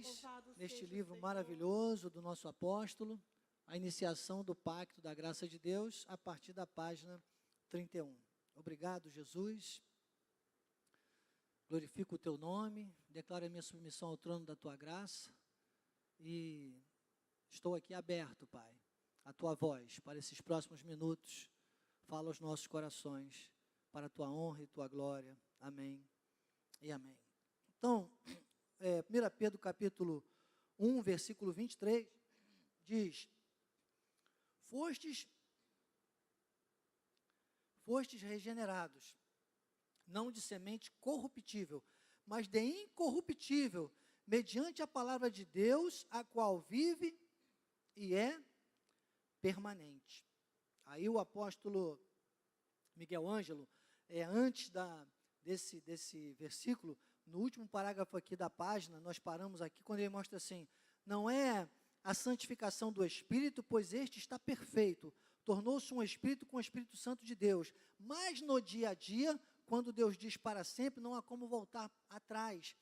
vocês neste livro maravilhoso do nosso apóstolo, a iniciação do Pacto da Graça de Deus, a partir da página 31. Obrigado, Jesus. Glorifico o teu nome, declaro a minha submissão ao trono da tua graça e estou aqui aberto, Pai, a tua voz para esses próximos minutos. Fala aos nossos corações, para a tua honra e tua glória. Amém e amém. Então, 1 Pedro capítulo 1, versículo 23, diz: Fostes regenerados, não de semente corruptível, mas de incorruptível, mediante a palavra de Deus, a qual vive e é permanente. Aí o apóstolo Miguel Ângelo, antes desse versículo, no último parágrafo aqui da página, nós paramos aqui, quando ele mostra assim: não é a santificação do Espírito, pois este está perfeito, tornou-se um Espírito com o Espírito Santo de Deus, mas no dia a dia, quando Deus diz para sempre, não há como voltar atrás.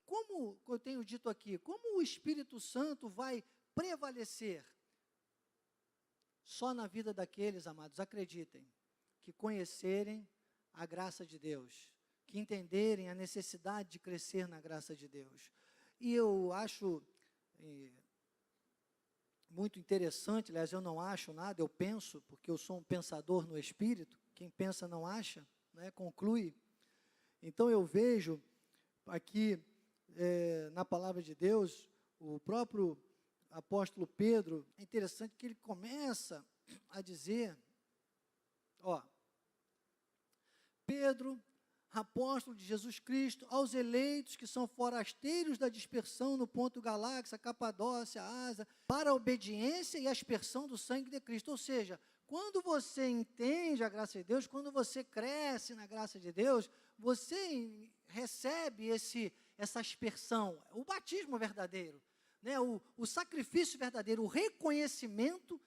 Como eu tenho dito aqui, como o Espírito Santo vai prevalecer? Só na vida daqueles, amados, acreditem, que conhecerem a graça de Deus, que entenderem a necessidade de crescer na graça de Deus. E eu acho muito interessante, aliás, eu não acho nada, eu penso, porque eu sou um pensador no Espírito, quem pensa não acha, né, conclui. Então eu vejo aqui na palavra de Deus, o próprio apóstolo Pedro, é interessante que ele começa a dizer, Pedro, apóstolo de Jesus Cristo, aos eleitos que são forasteiros da dispersão no ponto Galáxia, Capadócia, Ásia, para a obediência e a aspersão do sangue de Cristo. Ou seja, quando você entende a graça de Deus, quando você cresce na graça de Deus, você recebe essa aspersão, o batismo verdadeiro, né? O sacrifício verdadeiro, o reconhecimento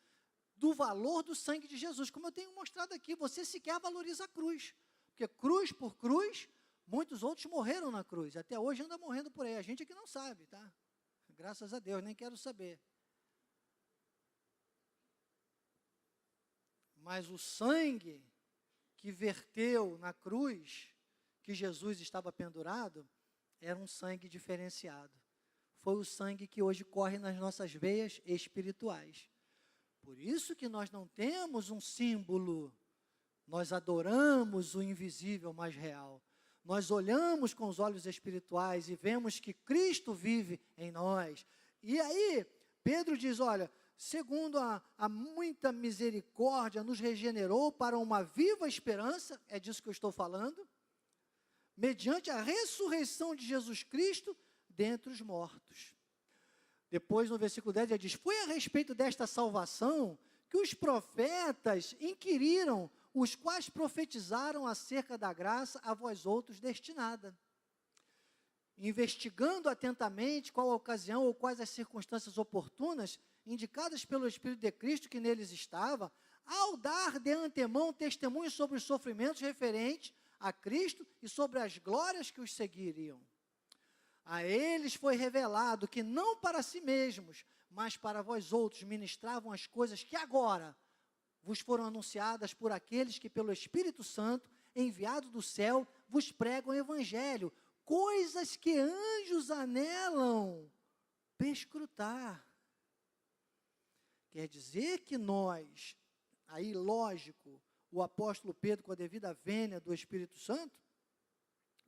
do valor do sangue de Jesus. Como eu tenho mostrado aqui, você sequer valoriza a cruz. Porque cruz por cruz, muitos outros morreram na cruz. Até hoje anda morrendo por aí. A gente aqui não sabe, tá? Graças a Deus, nem quero saber. Mas o sangue que verteu na cruz, que Jesus estava pendurado, era um sangue diferenciado. Foi o sangue que hoje corre nas nossas veias espirituais. Por isso que nós não temos um símbolo. Nós adoramos o invisível, mas real. Nós olhamos com os olhos espirituais e vemos que Cristo vive em nós. E aí, Pedro diz, olha, segundo a muita misericórdia, nos regenerou para uma viva esperança, é disso que eu estou falando, mediante a ressurreição de Jesus Cristo dentre os mortos. Depois, no versículo 10, ele diz, foi a respeito desta salvação que os profetas inquiriram, os quais profetizaram acerca da graça a vós outros destinada. Investigando atentamente qual a ocasião ou quais as circunstâncias oportunas, indicadas pelo Espírito de Cristo que neles estava, ao dar de antemão testemunho sobre os sofrimentos referentes a Cristo e sobre as glórias que os seguiriam. A eles foi revelado que não para si mesmos, mas para vós outros ministravam as coisas que agora vos foram anunciadas por aqueles que pelo Espírito Santo, enviado do céu, vos pregam o Evangelho, coisas que anjos anelam perscrutar. Quer dizer que nós, aí lógico, o apóstolo Pedro, com a devida vênia do Espírito Santo,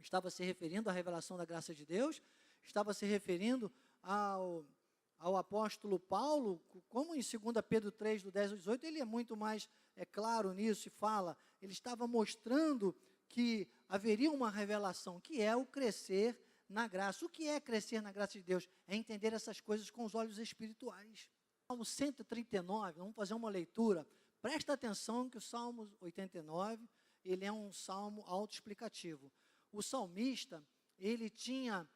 estava se referindo à revelação da graça de Deus, estava se referindo ao apóstolo Paulo, como em 2 Pedro 3, do 10 ao 18, ele é muito mais claro nisso e fala, ele estava mostrando que haveria uma revelação, que é o crescer na graça. O que é crescer na graça de Deus? É entender essas coisas com os olhos espirituais. Salmo 139, vamos fazer uma leitura, presta atenção que o Salmo 89, ele é um salmo autoexplicativo. O salmista, ele tinha,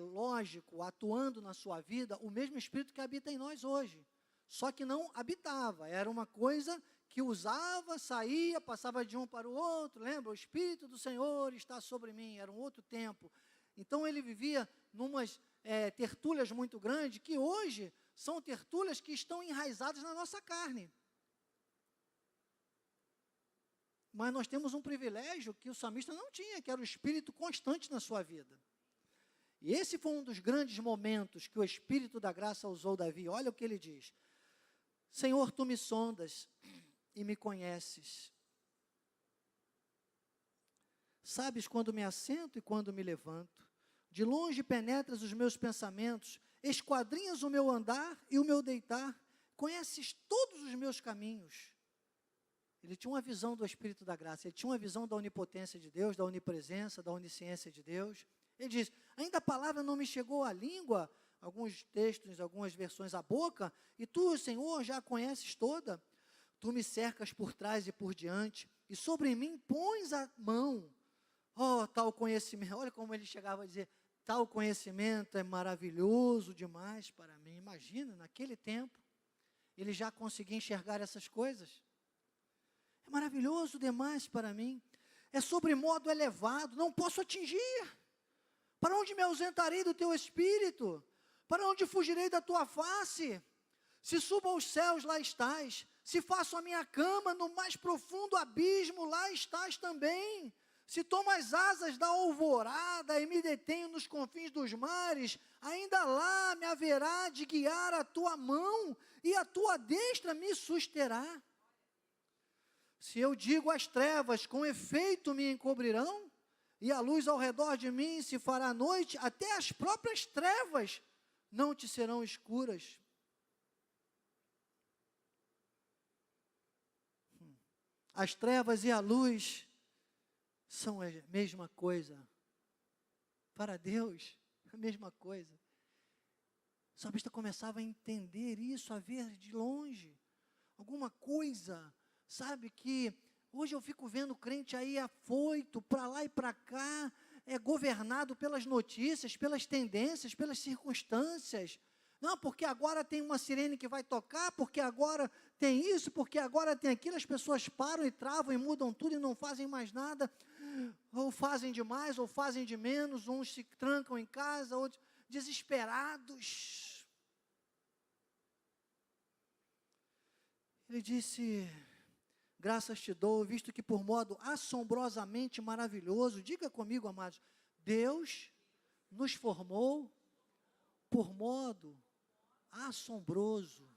lógico, atuando na sua vida, o mesmo Espírito que habita em nós hoje. Só que não habitava, era uma coisa que usava, saía, passava de um para o outro, lembra? O Espírito do Senhor está sobre mim, era um outro tempo. Então ele vivia numas tertúlias muito grandes, que hoje são tertúlias que estão enraizadas na nossa carne. Mas nós temos um privilégio que o salmista não tinha, que era o Espírito constante na sua vida. E esse foi um dos grandes momentos que o Espírito da graça usou Davi. Olha o que ele diz: Senhor, tu me sondas e me conheces. Sabes quando me assento e quando me levanto. De longe penetras os meus pensamentos, esquadrinhas o meu andar e o meu deitar, conheces todos os meus caminhos. Ele tinha uma visão do Espírito da graça, ele tinha uma visão da onipotência de Deus, da onipresença, da onisciência de Deus. Ele diz: ainda a palavra não me chegou à língua, alguns textos, algumas versões à boca, e tu, Senhor, já a conheces toda. Tu me cercas por trás e por diante, e sobre mim pões a mão. Oh, tal conhecimento, olha como ele chegava a dizer, tal conhecimento é maravilhoso demais para mim. Imagina, naquele tempo, ele já conseguia enxergar essas coisas. É maravilhoso demais para mim, é sobremodo elevado, não posso atingir. Para onde me ausentarei do teu Espírito? Para onde fugirei da tua face? Se subo aos céus, lá estás. Se faço a minha cama no mais profundo abismo, lá estás também. Se tomo as asas da alvorada e me detenho nos confins dos mares, ainda lá me haverá de guiar a tua mão e a tua destra me susterá. Se eu digo às trevas, com efeito me encobrirão, e a luz ao redor de mim se fará noite, até as próprias trevas não te serão escuras. As trevas e a luz são a mesma coisa. Para Deus, a mesma coisa. O salmista começava a entender isso, a ver de longe alguma coisa, sabe, que hoje eu fico vendo crente aí afoito, para lá e para cá, governado pelas notícias, pelas tendências, pelas circunstâncias. Não, porque agora tem uma sirene que vai tocar, porque agora tem isso, porque agora tem aquilo, as pessoas param e travam e mudam tudo e não fazem mais nada, ou fazem demais, ou fazem de menos, uns se trancam em casa, outros desesperados. Ele disse: graças te dou, visto que por modo assombrosamente maravilhoso, diga comigo, amados, Deus nos formou por modo assombroso,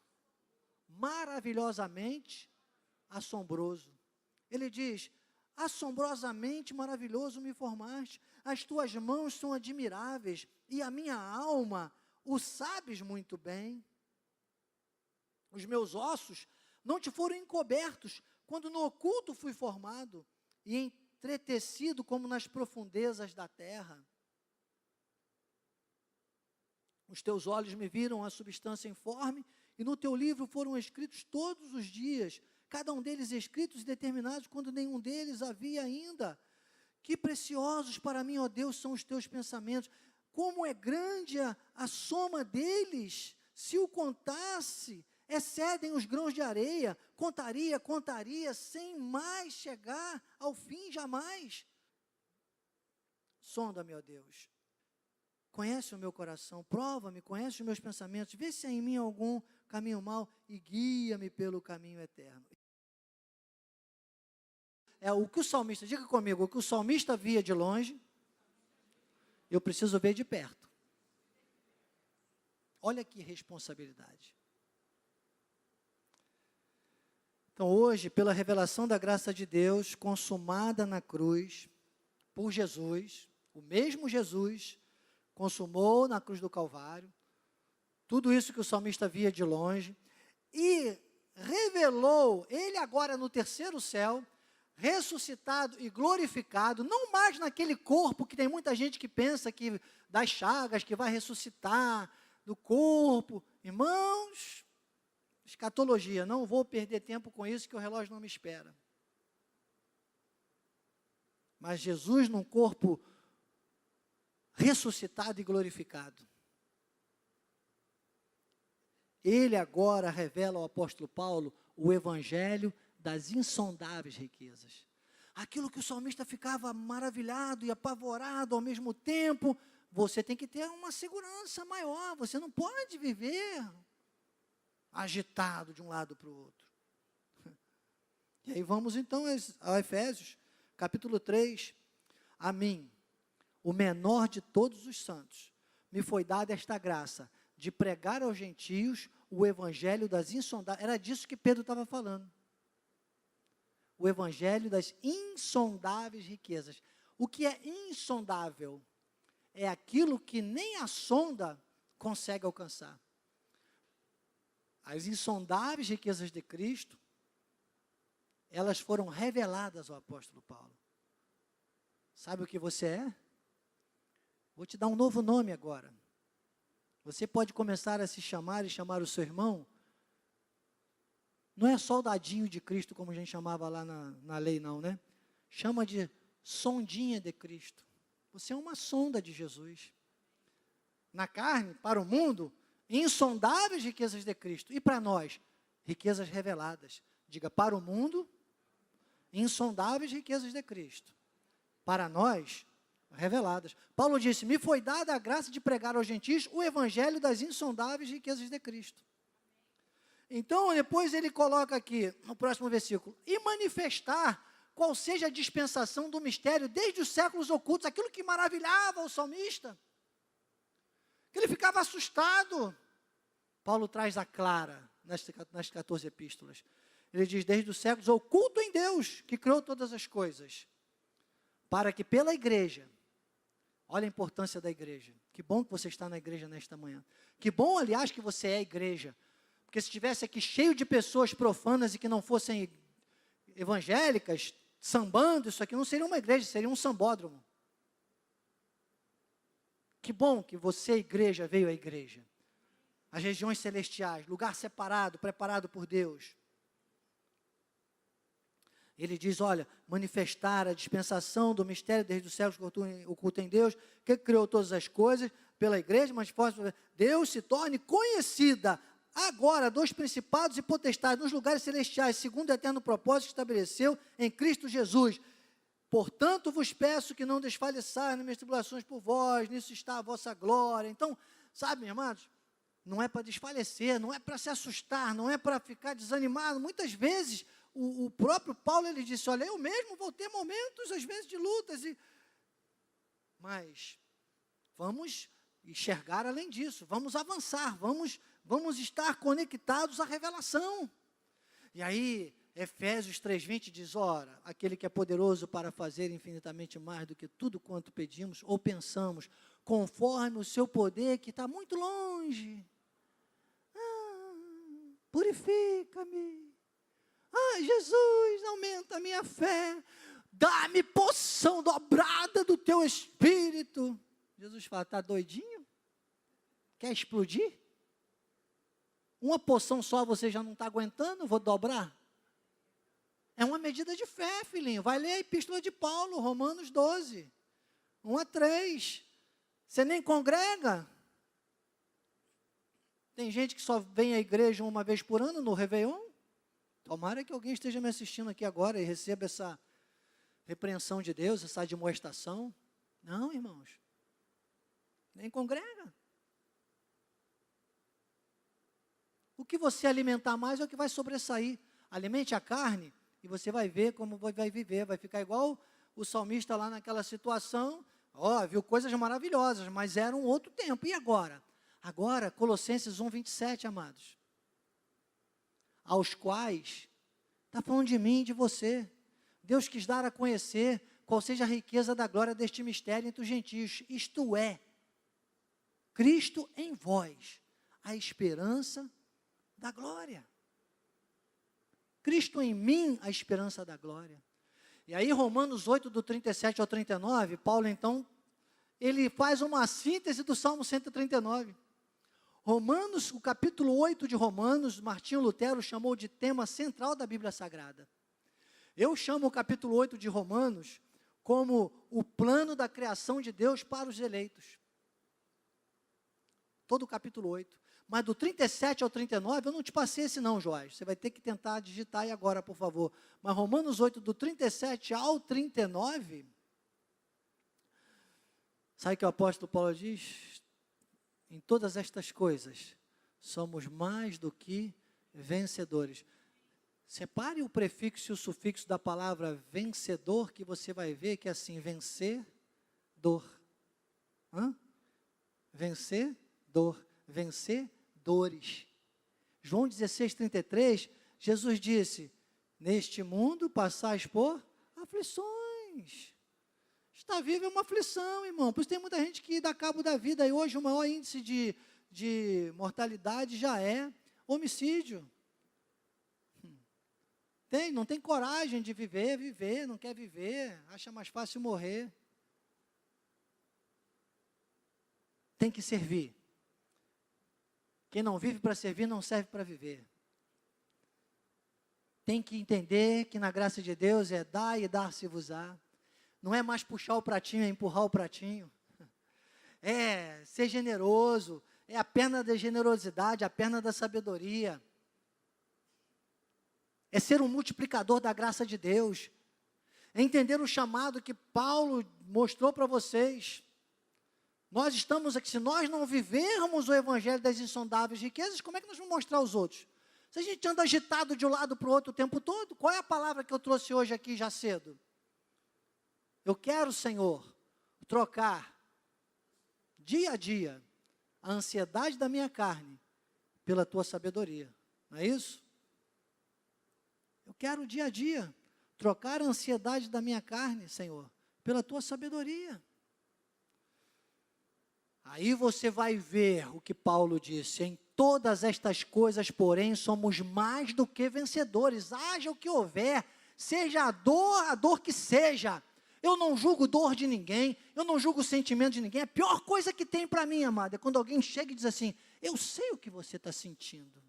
maravilhosamente assombroso. Ele diz: assombrosamente maravilhoso me formaste, as tuas mãos são admiráveis, e a minha alma o sabes muito bem. Os meus ossos não te foram encobertos, quando no oculto fui formado, e entretecido como nas profundezas da terra. Os teus olhos me viram a substância informe, e no teu livro foram escritos todos os dias, cada um deles escritos e determinados, quando nenhum deles havia ainda. Que preciosos para mim, ó Deus, são os teus pensamentos, como é grande a soma deles, se o contasse, excedem os grãos de areia, contaria, sem mais chegar ao fim jamais. Sonda-me, ó Deus, conhece o meu coração, prova-me, conhece os meus pensamentos, vê se há em mim algum caminho mau e guia-me pelo caminho eterno. É o que o salmista, diga comigo, o que o salmista via de longe, eu preciso ver de perto. Olha que responsabilidade. Então hoje, pela revelação da graça de Deus, consumada na cruz, por Jesus, o mesmo Jesus, consumou na cruz do Calvário, tudo isso que o salmista via de longe, e revelou, ele agora no terceiro céu, ressuscitado e glorificado, não mais naquele corpo que tem muita gente que pensa que das chagas, que vai ressuscitar do corpo. Irmãos, escatologia, não vou perder tempo com isso, que o relógio não me espera. Mas Jesus num corpo ressuscitado e glorificado. Ele agora revela ao apóstolo Paulo o evangelho das insondáveis riquezas. Aquilo que o salmista ficava maravilhado e apavorado ao mesmo tempo, você tem que ter uma segurança maior, você não pode viver agitado de um lado para o outro. E aí vamos então a Efésios, capítulo 3. A mim, o menor de todos os santos, me foi dada esta graça de pregar aos gentios o evangelho das insondáveis. Era disso que Pedro estava falando. O evangelho das insondáveis riquezas. O que é insondável? É aquilo que nem a sonda consegue alcançar. As insondáveis riquezas de Cristo, elas foram reveladas ao apóstolo Paulo. Sabe o que você é? Vou te dar um novo nome agora. Você pode começar a se chamar e chamar o seu irmão. Não é soldadinho de Cristo, como a gente chamava lá na lei, não, né? Chama de sondinha de Cristo. Você é uma sonda de Jesus. Na carne, para o mundo, insondáveis riquezas de Cristo. E para nós, riquezas reveladas. Diga, para o mundo, insondáveis riquezas de Cristo. Para nós, reveladas. Paulo disse, me foi dada a graça de pregar aos gentios o evangelho das insondáveis riquezas de Cristo. Então, depois ele coloca aqui, no próximo versículo, e manifestar qual seja a dispensação do mistério desde os séculos ocultos, aquilo que maravilhava o salmista, que ele ficava assustado. Paulo traz a clara nas 14 epístolas. Ele diz, desde os séculos, oculto em Deus, que criou todas as coisas, para que pela igreja, olha a importância da igreja, que bom que você está na igreja nesta manhã, que bom, aliás, que você é igreja, porque se estivesse aqui cheio de pessoas profanas e que não fossem evangélicas, sambando, isso aqui não seria uma igreja, seria um sambódromo. Que bom que você, igreja, veio à igreja. As regiões celestiais, lugar separado, preparado por Deus. Ele diz, olha, manifestar a dispensação do mistério desde os céus oculto em Deus, que criou todas as coisas, pela igreja, mas Deus se torne conhecida agora dos principados e potestades nos lugares celestiais, segundo o eterno propósito que estabeleceu em Cristo Jesus. Portanto, vos peço que não desfaleçais nas minhas tribulações por vós, nisso está a vossa glória. Então, sabe, meus amados, não é para desfalecer, não é para se assustar, não é para ficar desanimado. Muitas vezes, o próprio Paulo, ele disse, olha, eu mesmo vou ter momentos, às vezes, de lutas, mas vamos enxergar além disso, vamos avançar, vamos estar conectados à revelação. E aí, Efésios 3:20 diz, ora, aquele que é poderoso para fazer infinitamente mais do que tudo quanto pedimos ou pensamos, conforme o seu poder que está muito longe. Purifica-me. Jesus, aumenta a minha fé. Dá-me porção dobrada do teu Espírito. Jesus fala, está doidinho? Quer explodir? Uma porção só você já não está aguentando? Vou dobrar? É uma medida de fé, filhinho. Vai ler a epístola de Paulo, Romanos 12, 1-3. Você nem congrega? Tem gente que só vem à igreja uma vez por ano, no Réveillon. Tomara que alguém esteja me assistindo aqui agora e receba essa repreensão de Deus, essa admoestação. Não, irmãos. Nem congrega. O que você alimentar mais é o que vai sobressair. Alimente a carne e você vai ver como vai viver. Vai ficar igual o salmista lá naquela situação. Viu coisas maravilhosas, mas era um outro tempo. E agora? Agora, Colossenses 1:27, amados. Aos quais, está falando de mim e de você. Deus quis dar a conhecer qual seja a riqueza da glória deste mistério entre os gentios. Isto é, Cristo em vós, a esperança da glória. Cristo em mim, a esperança da glória. E aí, Romanos 8, do 37 ao 39, Paulo, então, ele faz uma síntese do Salmo 139. Romanos, o capítulo 8 de Romanos, Martinho Lutero chamou de tema central da Bíblia Sagrada. Eu chamo o capítulo 8 de Romanos como o plano da criação de Deus para os eleitos. Todo o capítulo 8. Mas do 37 ao 39, eu não te passei esse não, Joás. Você vai ter que tentar digitar aí agora, por favor. Mas Romanos 8, do 37 ao 39, Sabe o que o apóstolo Paulo diz? Em todas estas coisas, somos mais do que vencedores. Separe o prefixo e o sufixo da palavra vencedor, que você vai ver que é assim, vencer, dor. Vencer, dor. Vencer, dores. João 16:33, Jesus disse, neste mundo passais por aflições. Estar vivo é uma aflição, irmão. Por isso tem muita gente que dá cabo da vida. E hoje o maior índice de mortalidade já é homicídio. Não tem coragem de viver, não quer viver, acha mais fácil morrer. Tem que servir. Quem não vive para servir, não serve para viver. Tem que entender que na graça de Deus é dar e dar-se-vos-á. Não é mais puxar o pratinho, é empurrar o pratinho. É ser generoso, é a perna da generosidade, a perna da sabedoria. É ser um multiplicador da graça de Deus. É entender o chamado que Paulo mostrou para vocês. Nós estamos aqui, se nós não vivermos o evangelho das insondáveis riquezas, como é que nós vamos mostrar aos outros? Se a gente anda agitado de um lado para o outro o tempo todo, qual é a palavra que eu trouxe hoje aqui já cedo? Eu quero, Senhor, trocar dia a dia a ansiedade da minha carne pela tua sabedoria. Não é isso? Eu quero dia a dia trocar a ansiedade da minha carne, Senhor, pela tua sabedoria. Aí você vai ver o que Paulo disse, em todas estas coisas, porém, somos mais do que vencedores, haja o que houver, seja a dor que seja. Eu não julgo dor de ninguém, eu não julgo o sentimento de ninguém. A pior coisa que tem para mim, amada, é quando alguém chega e diz assim, eu sei o que você está sentindo.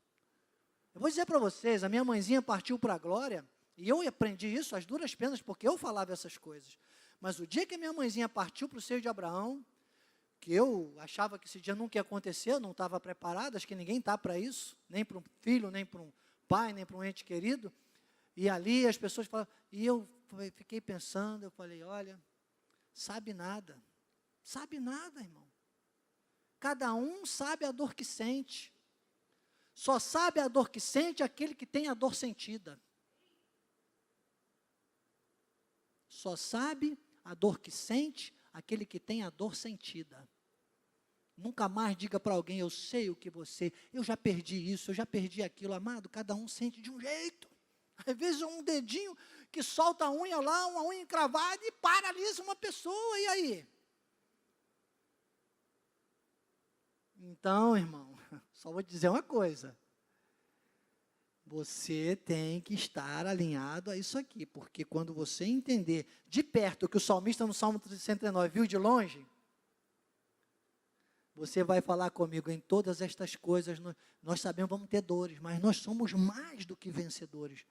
Eu vou dizer para vocês, a minha mãezinha partiu para a glória, e eu aprendi isso às duras penas, porque eu falava essas coisas. Mas o dia que a minha mãezinha partiu para o seio de Abraão, que eu achava que esse dia nunca ia acontecer, eu não estava preparado, acho que ninguém está para isso, nem para um filho, nem para um pai, nem para um ente querido. E ali as pessoas falavam, e eu fiquei pensando, eu falei, olha, sabe nada, irmão. Cada um sabe a dor que sente. Só sabe a dor que sente aquele que tem a dor sentida. Só sabe a dor que sente aquele que tem a dor sentida. Nunca mais diga para alguém, eu sei o que você, eu já perdi isso, eu já perdi aquilo, amado, cada um sente de um jeito. Às vezes um dedinho que solta a unha lá, uma unha encravada e paralisa uma pessoa, e aí? Então, irmão, só vou te dizer uma coisa. Você tem que estar alinhado a isso aqui, porque quando você entender de perto o que o salmista no Salmo 139 viu de longe, você vai falar comigo, em todas estas coisas, nós sabemos, vamos ter dores, mas nós somos mais do que vencedores.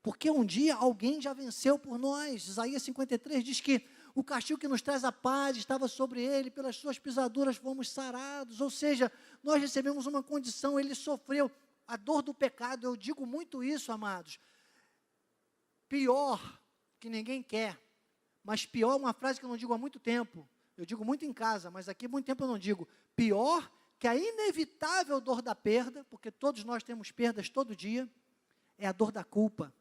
Porque um dia alguém já venceu por nós. Isaías 53 diz que o castigo que nos traz a paz estava sobre ele, pelas suas pisaduras fomos sarados. Ou seja, nós recebemos uma condição, ele sofreu a dor do pecado. Eu digo muito isso, amados. Pior que ninguém quer, mas pior é uma frase que eu não digo há muito tempo. Eu digo muito em casa, mas aqui há muito tempo eu não digo. Pior que a inevitável dor da perda, porque todos nós temos perdas todo dia, é a dor da culpa.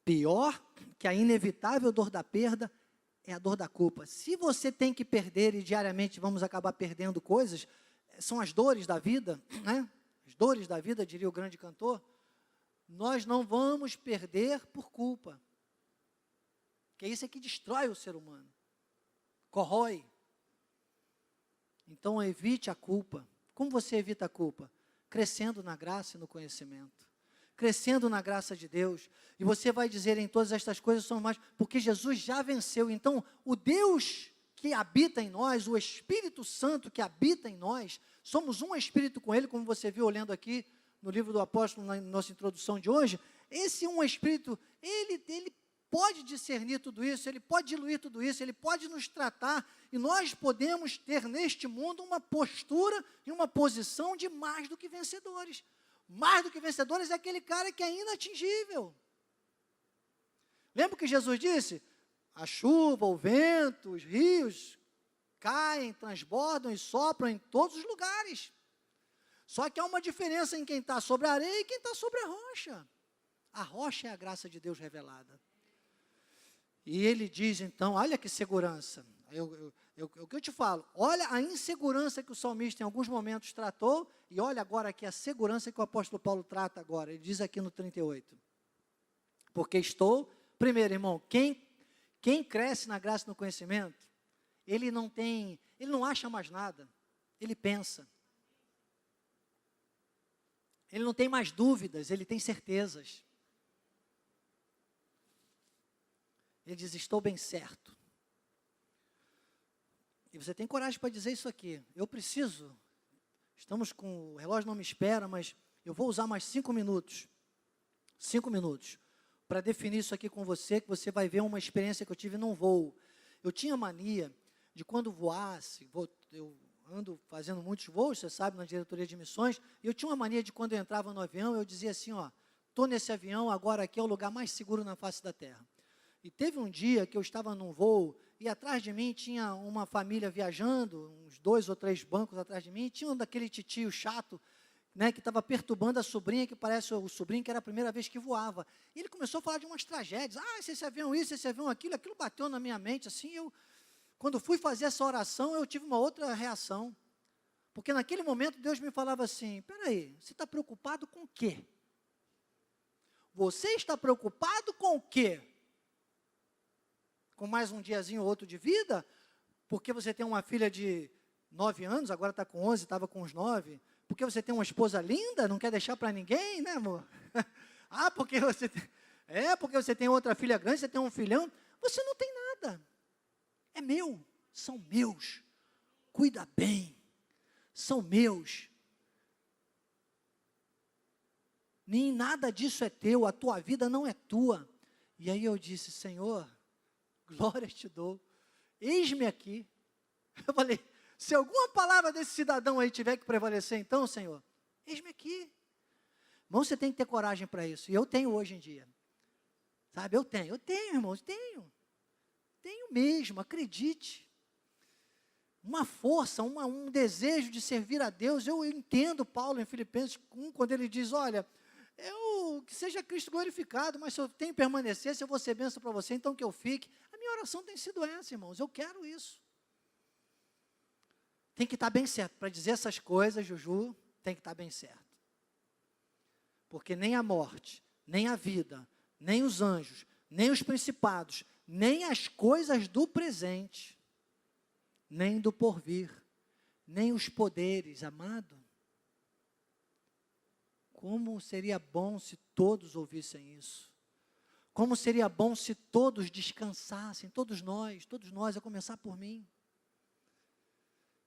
Pior que a inevitável dor da perda é a dor da culpa. Se você tem que perder e diariamente vamos acabar perdendo coisas, são as dores da vida, né? As dores da vida, diria o grande cantor. Nós não vamos perder por culpa. Porque isso é que destrói o ser humano. Corrói. Então evite a culpa. Como você evita a culpa? Crescendo na graça e no conhecimento. Crescendo na graça de Deus, e você vai dizer em todas estas coisas são mais, porque Jesus já venceu. Então o Deus que habita em nós, o Espírito Santo que habita em nós, somos um Espírito com Ele, como você viu olhando aqui no livro do apóstolo, na nossa introdução de hoje. Esse um Espírito, ele pode discernir tudo isso, ele pode diluir tudo isso, ele pode nos tratar, e nós podemos ter neste mundo uma postura e uma posição de mais do que vencedores. Mais do que vencedores é aquele cara que é inatingível. Lembra o que Jesus disse? A chuva, o vento, os rios caem, transbordam e sopram em todos os lugares. Só que há uma diferença em quem está sobre a areia e quem está sobre a rocha. A rocha é a graça de Deus revelada. E ele diz então, olha que segurança. O que eu te falo, olha a insegurança que o salmista em alguns momentos tratou, e olha agora aqui a segurança que o apóstolo Paulo trata agora. Ele diz aqui no 38. Porque primeiro irmão, quem cresce na graça e no conhecimento, ele não acha mais nada, ele pensa. Ele não tem mais dúvidas, ele tem certezas. Ele diz, estou bem certo. E você tem coragem para dizer isso aqui. Eu preciso, estamos com, o relógio não me espera, mas eu vou usar mais 5 minutos. 5 minutos. Para definir isso aqui com você, que você vai ver uma experiência que eu tive num voo. Eu tinha mania de quando voasse, eu ando fazendo muitos voos, você sabe, na diretoria de missões, e eu tinha uma mania de quando eu entrava no avião, eu dizia assim, estou nesse avião, agora aqui é o lugar mais seguro na face da terra. E teve um dia que eu estava num voo, e atrás de mim tinha uma família viajando, uns 2 ou 3 bancos atrás de mim, e tinha um daquele titio chato, né, que estava perturbando a sobrinha, que parece o sobrinho que era a primeira vez que voava. E ele começou a falar de umas tragédias, esse avião isso, esse avião aquilo bateu na minha mente, assim, quando fui fazer essa oração, eu tive uma outra reação, porque naquele momento Deus me falava assim, peraí, você está preocupado com o quê? Você está preocupado com o quê? Com mais um diazinho ou outro de vida? Porque você tem uma filha de 9 anos, agora está com 11, estava com uns 9, porque você tem uma esposa linda, não quer deixar para ninguém, né, amor? Porque você tem outra filha grande, você tem um filhão, você não tem nada. É meu, são meus. Cuida bem, são meus. Nem nada disso é teu, a tua vida não é tua. E aí eu disse, Senhor, glória te dou, eis-me aqui. Eu falei, se alguma palavra desse cidadão aí tiver que prevalecer então, Senhor, eis-me aqui. Irmão, você tem que ter coragem para isso, e eu tenho hoje em dia. Sabe, eu tenho, irmãos, tenho mesmo, acredite. Uma força, um desejo de servir a Deus. Eu entendo Paulo em Filipenses 1, quando ele diz, olha, que seja Cristo glorificado, mas se eu tenho que permanecer, se eu vou ser bênção para você, então que eu fique. A minha oração tem sido essa, irmãos, eu quero isso. Tem que estar bem certo, para dizer essas coisas, Juju, tem que estar bem certo. Porque nem a morte, nem a vida, nem os anjos, nem os principados, nem as coisas do presente, nem do porvir, nem os poderes, amado. Como seria bom se todos ouvissem isso. Como seria bom se todos descansassem, todos nós, a começar por mim.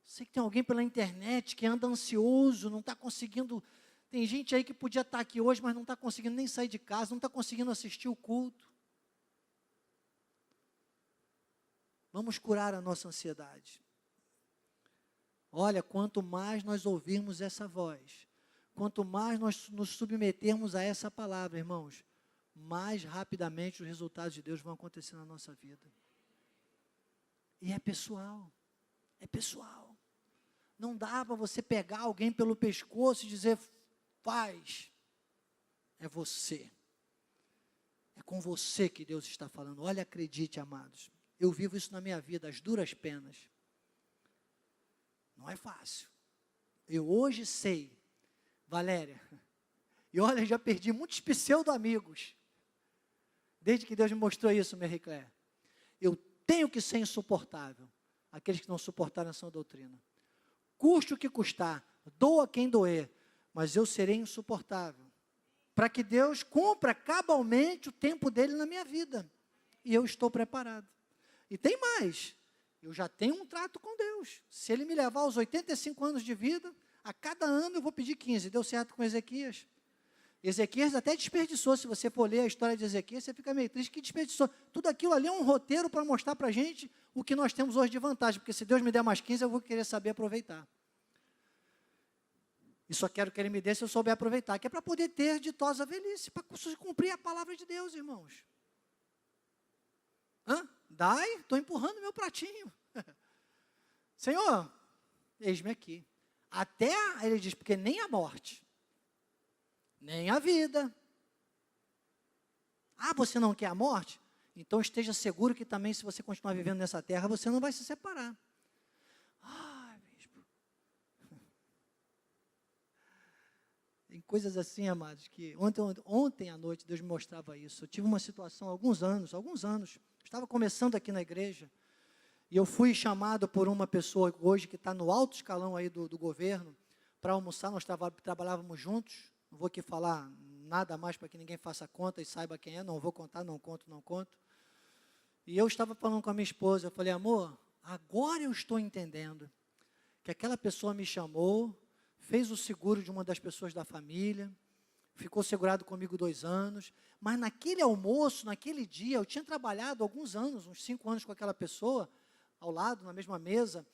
Sei que tem alguém pela internet que anda ansioso, não está conseguindo. Tem gente aí que podia estar aqui hoje, mas não está conseguindo nem sair de casa, não está conseguindo assistir o culto. Vamos curar a nossa ansiedade. Olha, quanto mais nós ouvirmos essa voz, quanto mais nós nos submetermos a essa palavra, irmãos, mais rapidamente os resultados de Deus vão acontecer na nossa vida. E é pessoal. É pessoal. Não dá para você pegar alguém pelo pescoço e dizer, faz. É você. É com você que Deus está falando. Olha, acredite, amados. Eu vivo isso na minha vida, as duras penas. Não é fácil. Eu hoje sei, Valéria, e olha, já perdi muitos pseudo-amigos, desde que Deus me mostrou isso, Marie Claire. Eu tenho que ser insuportável, aqueles que não suportaram a sã doutrina. Custe o que custar, doa quem doer, mas eu serei insuportável, para que Deus cumpra cabalmente o tempo dele na minha vida. E eu estou preparado. E tem mais, eu já tenho um trato com Deus. Se ele me levar aos 85 anos de vida, a cada ano eu vou pedir 15. Deu certo com Ezequias. Ezequias até desperdiçou. Se você for ler a história de Ezequias, você fica meio triste que desperdiçou. Tudo aquilo ali é um roteiro para mostrar para a gente o que nós temos hoje de vantagem. Porque se Deus me der mais 15, eu vou querer saber aproveitar. E só quero que ele me dê se eu souber aproveitar. Que é para poder ter ditosa velhice, para cumprir a palavra de Deus, irmãos. Dai, estou empurrando meu pratinho. Senhor, eis-me aqui. Até, ele diz, porque nem a morte, nem a vida. Ah, você não quer a morte? Então esteja seguro que também, se você continuar vivendo nessa terra, você não vai se separar. Ai, bispo. Tem coisas assim, amados, que ontem à noite Deus me mostrava isso. Eu tive uma situação há alguns anos, estava começando aqui na igreja, e eu fui chamado por uma pessoa hoje que está no alto escalão aí do governo, para almoçar. Nós trabalhávamos juntos. Não vou aqui falar nada mais para que ninguém faça conta e saiba quem é, não vou contar, não conto. E eu estava falando com a minha esposa, eu falei, amor, agora eu estou entendendo que aquela pessoa me chamou, fez o seguro de uma das pessoas da família, ficou segurado comigo 2 anos, mas naquele almoço, naquele dia, eu tinha trabalhado alguns anos, uns 5 anos com aquela pessoa, ao lado, na mesma mesa,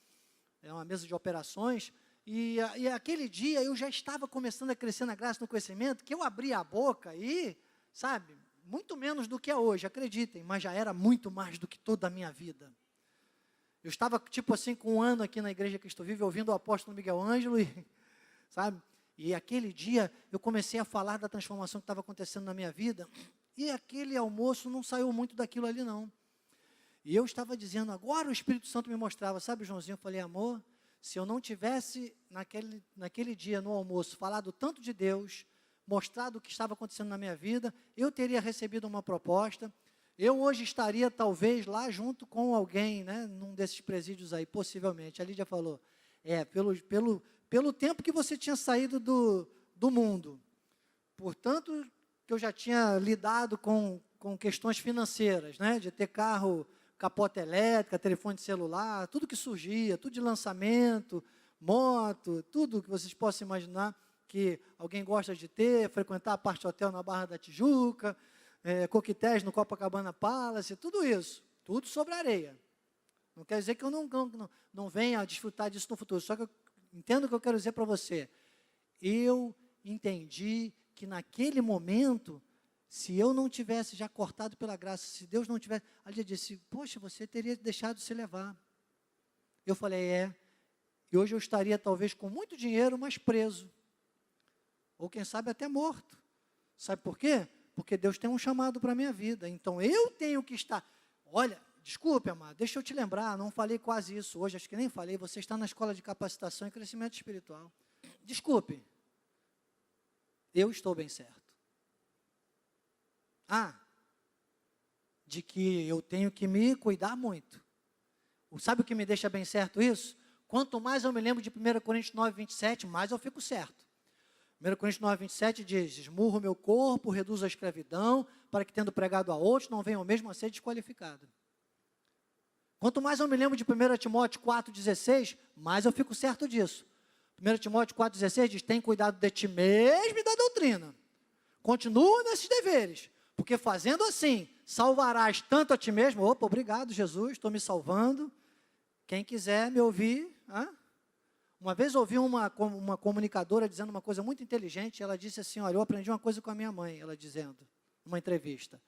uma mesa de operações, e aquele dia eu já estava começando a crescer na graça e no conhecimento, que eu abri a boca e, sabe, muito menos do que é hoje, acreditem, mas já era muito mais do que toda a minha vida. Eu estava, tipo assim, com 1 ano aqui na Igreja Cristo Vive, ouvindo o apóstolo Miguel Ângelo, sabe, e aquele dia eu comecei a falar da transformação que estava acontecendo na minha vida, e aquele almoço não saiu muito daquilo ali não. E eu estava dizendo, agora o Espírito Santo me mostrava, sabe, Joãozinho, eu falei, amor, se eu não tivesse naquele dia no almoço falado tanto de Deus, mostrado o que estava acontecendo na minha vida, eu teria recebido uma proposta, eu hoje estaria talvez lá junto com alguém, né, num desses presídios aí, possivelmente. A Lídia falou, pelo tempo que você tinha saído do mundo, portanto, que eu já tinha lidado com questões financeiras, né, de ter carro, capota elétrica, telefone de celular, tudo que surgia, tudo de lançamento, moto, tudo que vocês possam imaginar que alguém gosta de ter, frequentar a parte hotel na Barra da Tijuca, coquetéis no Copacabana Palace, tudo isso, tudo sobre areia. Não quer dizer que eu não venha a desfrutar disso no futuro, só que eu entendo o que eu quero dizer para você. Eu entendi que naquele momento, se eu não tivesse já cortado pela graça, se Deus não tivesse, ali disse, poxa, você teria deixado de se levar. Eu falei, e hoje eu estaria talvez com muito dinheiro, mas preso. Ou quem sabe até morto. Sabe por quê? Porque Deus tem um chamado para a minha vida. Então eu tenho que estar, olha, desculpe, amado, deixa eu te lembrar, não falei quase isso hoje, acho que nem falei, você está na escola de capacitação e crescimento espiritual. Desculpe, eu estou bem certo. De que eu tenho que me cuidar muito. Sabe o que me deixa bem certo isso? Quanto mais eu me lembro de 1 Coríntios 9, 27, mais eu fico certo. 1 Coríntios 9, 27 diz, esmurro o meu corpo, reduzo a escravidão, para que tendo pregado a outros, não venham mesmo a ser desqualificado. Quanto mais eu me lembro de 1 Timóteo 4, 16, mais eu fico certo disso. 1 Timóteo 4, 16 diz, tem cuidado de ti mesmo e da doutrina. Continua nesses deveres. Porque fazendo assim, salvarás tanto a ti mesmo. Opa, obrigado, Jesus, estou me salvando. Quem quiser me ouvir. Uma vez ouvi uma comunicadora dizendo uma coisa muito inteligente. Ela disse assim, olha, eu aprendi uma coisa com a minha mãe, ela dizendo, numa entrevista.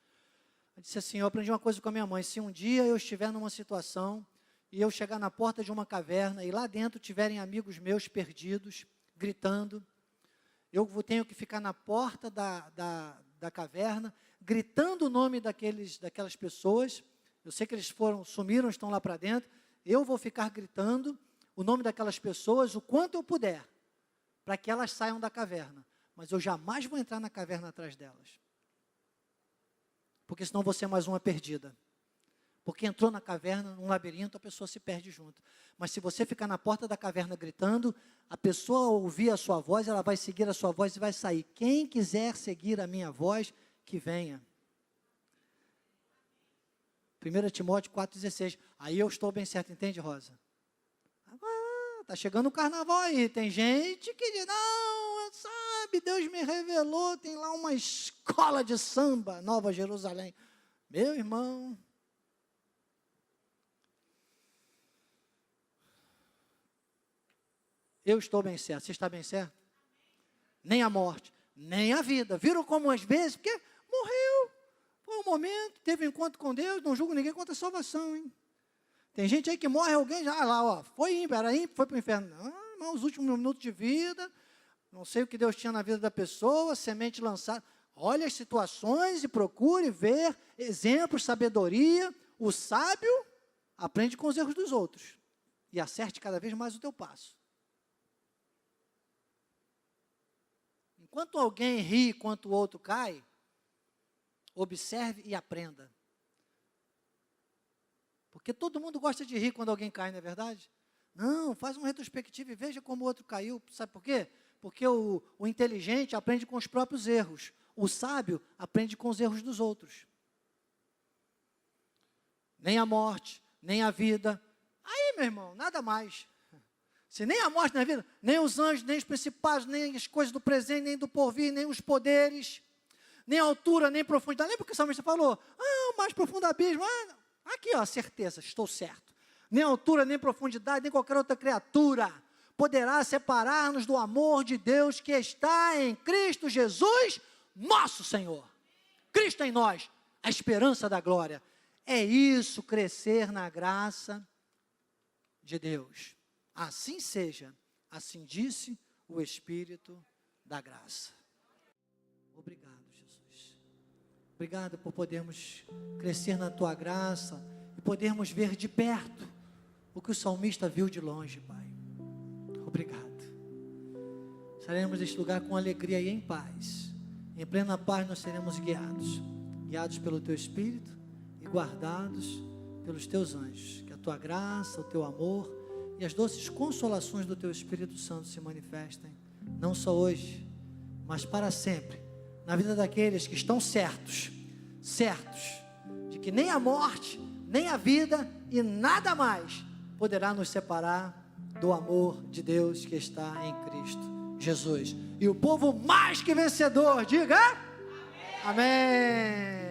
Ela disse assim, eu aprendi uma coisa com a minha mãe. Se um dia eu estiver numa situação e eu chegar na porta de uma caverna e lá dentro tiverem amigos meus perdidos, gritando, eu tenho que ficar na porta da caverna, gritando o nome daquelas pessoas. Eu sei que eles sumiram, estão lá para dentro. Eu vou ficar gritando o nome daquelas pessoas o quanto eu puder, para que elas saiam da caverna. Mas eu jamais vou entrar na caverna atrás delas. Porque senão vou ser mais uma perdida. Porque entrou na caverna, num labirinto, a pessoa se perde junto. Mas se você ficar na porta da caverna gritando, a pessoa ouvir a sua voz, ela vai seguir a sua voz e vai sair. Quem quiser seguir a minha voz, que venha. 1 Timóteo 4,16. Aí eu estou bem certo, entende, Rosa? Está chegando o carnaval aí. Tem gente que diz, não, sabe, Deus me revelou, tem lá uma escola de samba, Nova Jerusalém. Meu irmão, eu estou bem certo. Você está bem certo? Nem a morte, nem a vida. Viram como às vezes, porque morreu. um momento, teve um encontro com Deus, não julgo ninguém contra a salvação, hein? Tem gente aí que morre, alguém já, lá, ó, foi ímpio, era ímpio, foi para o inferno. Não, irmão, os últimos minutos de vida, não sei o que Deus tinha na vida da pessoa, semente lançada. Olha as situações e procure ver exemplos, sabedoria. O sábio aprende com os erros dos outros e acerte cada vez mais o teu passo. Enquanto alguém ri, enquanto o outro cai, observe e aprenda. Porque todo mundo gosta de rir quando alguém cai, não é verdade? Não, faz uma retrospectiva e veja como o outro caiu. Sabe por quê? Porque o inteligente aprende com os próprios erros. O sábio aprende com os erros dos outros. Nem a morte, nem a vida. Aí, meu irmão, nada mais. Se nem a morte nem a vida, nem os anjos, nem os principados, nem as coisas do presente, nem do porvir, nem os poderes, nem a altura, nem profundidade. Lembra o que o salmista falou? Ah, mais profundo abismo. Aqui, ó, certeza, estou certo. Nem altura, nem profundidade, nem qualquer outra criatura poderá separar-nos do amor de Deus que está em Cristo Jesus, nosso Senhor. Cristo em nós, a esperança da glória. É isso, crescer na graça de Deus. Assim seja, assim disse o Espírito da graça. Obrigado, Jesus. Obrigado por podermos crescer na Tua graça e podermos ver de perto o que o salmista viu de longe, Pai. Obrigado. Sairemos deste lugar com alegria e em paz. Em plena paz nós seremos guiados pelo Teu Espírito e guardados pelos Teus anjos. Que a Tua graça, o Teu amor e as doces consolações do Teu Espírito Santo se manifestem, não só hoje, mas para sempre, na vida daqueles que estão certos de que nem a morte, nem a vida e nada mais poderá nos separar do amor de Deus que está em Cristo Jesus. E o povo mais que vencedor, diga amém.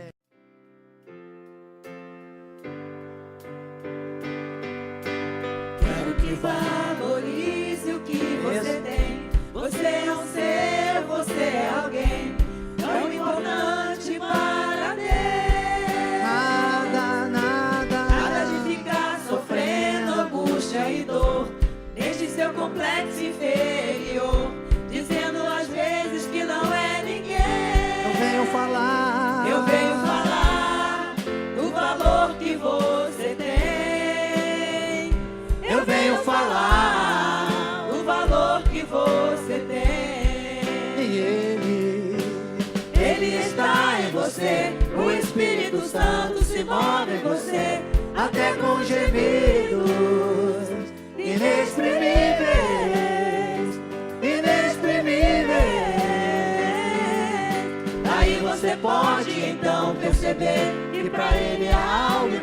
Valorize o que você tem. Você é um ser, você é alguém tão importante para Deus. Nada de ficar sofrendo angústia e dor neste seu complexo inferior, dizendo às vezes que não é ninguém. Eu venho falar do valor que você tem. Eu venho falar do valor que você tem. E Ele está em você. O Espírito Santo se move em você, até com gemidos inexprimíveis. Aí você pode então perceber que para Ele há algo